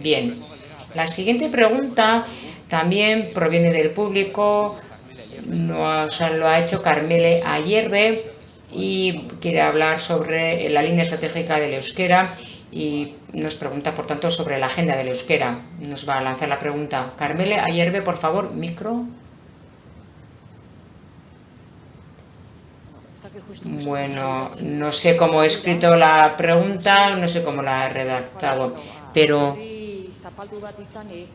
Bien. La siguiente pregunta también proviene del público. Lo ha hecho Carmele Ayerbe y quiere hablar sobre la línea estratégica del euskera y nos pregunta, por tanto, sobre la agenda del euskera. Nos va a lanzar la pregunta. Carmele Ayerbe, por favor, micro. Bueno, no sé cómo he escrito la pregunta, no sé cómo la he redactado, pero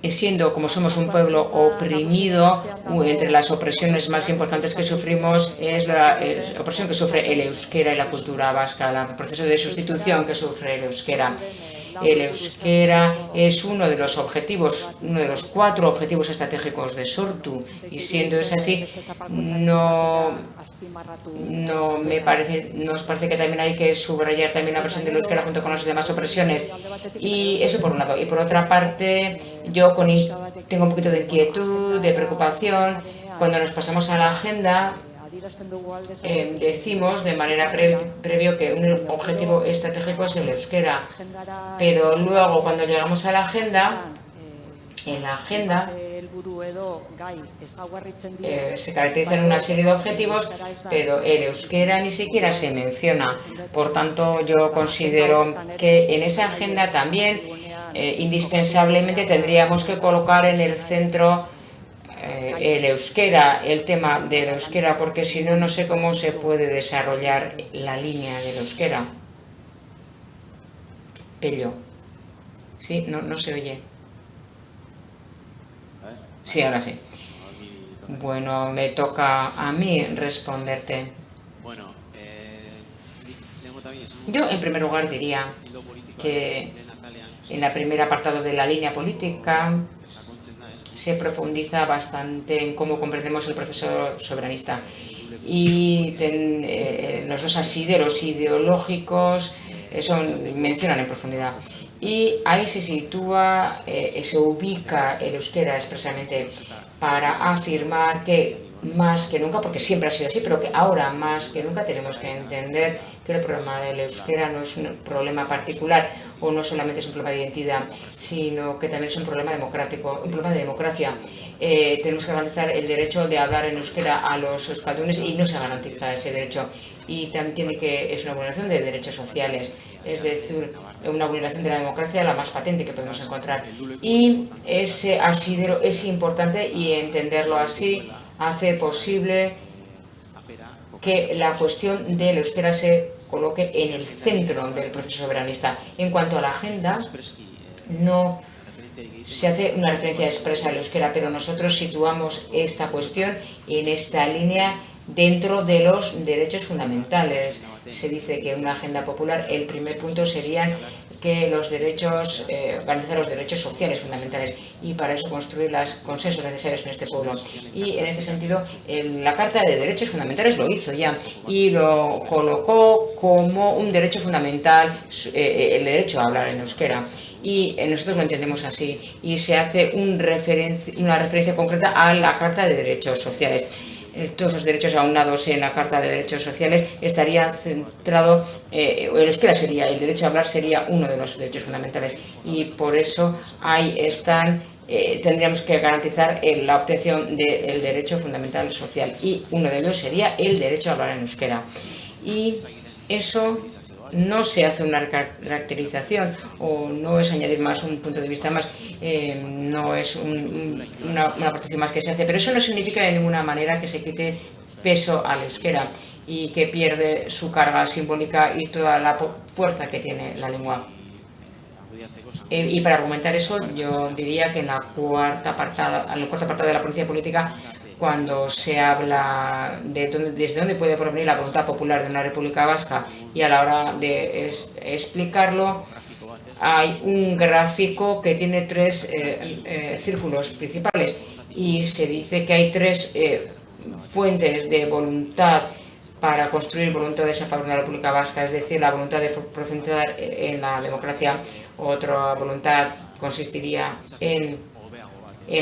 siendo como somos un pueblo oprimido, entre las opresiones más importantes que sufrimos es la opresión que sufre el euskera y la cultura vasca, el proceso de sustitución que sufre el euskera. El euskera es uno de los objetivos, uno de los 4 objetivos estratégicos de Sortu, y siendo eso así, nos parece que también hay que subrayar también la presión del euskera junto con las demás opresiones. Y eso por un lado. Y por otra parte, yo tengo un poquito de inquietud, de preocupación. Cuando nos pasamos a la agenda, decimos de manera previo que un objetivo estratégico es el euskera, pero luego cuando llegamos a la agenda, en la agenda se caracterizan una serie de objetivos, pero el euskera ni siquiera se menciona. Por tanto, yo considero que en esa agenda también indispensablemente tendríamos que colocar en el centro el euskera, el tema del euskera, porque si no, no sé cómo se puede desarrollar la línea del euskera. Pello. Sí, no se oye. Sí, ahora sí. Bueno, me toca a mí responderte. Yo, en primer lugar, diría que en el primer apartado de la línea política se profundiza bastante en cómo comprendemos el proceso soberanista. Y los dos asideros ideológicos mencionan en profundidad. Y ahí se sitúa, se ubica el euskera expresamente para afirmar que más que nunca, porque siempre ha sido así, pero que ahora más que nunca tenemos que entender que el problema del euskera no es un problema particular o no solamente es un problema de identidad, sino que también es un problema democrático, un problema de democracia. Tenemos que garantizar el derecho de hablar en euskera a los euskaldunes y no se garantiza ese derecho. Y también es una vulneración de derechos sociales, es decir, una vulneración de la democracia la más patente que podemos encontrar. Y ese asidero es importante y entenderlo así hace posible que la cuestión del euskera se coloque en el centro del proceso soberanista. En cuanto a la agenda, no se hace una referencia expresa al euskera, pero nosotros situamos esta cuestión en esta línea dentro de los derechos fundamentales. Se dice que en una agenda popular el primer punto sería que los derechos, garantizar los derechos sociales fundamentales y para eso construir los consensos necesarios en este pueblo. Y en este sentido, la Carta de Derechos Fundamentales lo hizo ya y lo colocó como un derecho fundamental, el derecho a hablar en euskera. Y nosotros lo entendemos así y se hace una referencia concreta a la Carta de Derechos Sociales. Todos los derechos aunados en la Carta de Derechos Sociales estaría centrado, el euskera sería, el derecho a hablar sería uno de los derechos fundamentales y por eso ahí están, tendríamos que garantizar la obtención del derecho fundamental social y uno de ellos sería el derecho a hablar en euskera. Y eso no se hace una caracterización o no es añadir más un punto de vista más, no es una protección más que se hace, pero eso no significa de ninguna manera que se quite peso al euskera y que pierde su carga simbólica y toda la fuerza que tiene la lengua. Y para argumentar eso, yo diría que en el cuarto apartado de la ponencia política, cuando se habla de desde dónde puede provenir la voluntad popular de una república vasca y a la hora de explicarlo, hay un gráfico que tiene 3 círculos principales y se dice que hay 3 fuentes de voluntad para construir voluntades a favor de la República Vasca, es decir, la voluntad de profundizar en la democracia. Otra voluntad consistiría en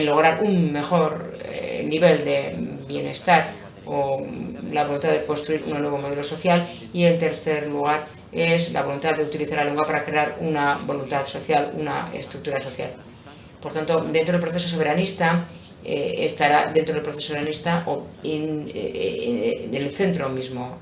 lograr un mejor nivel de bienestar o la voluntad de construir un nuevo modelo social y en tercer lugar es la voluntad de utilizar la lengua para crear una voluntad social, una estructura social. Por tanto, dentro del proceso soberanista, estará dentro del proceso soberanista o en el centro mismo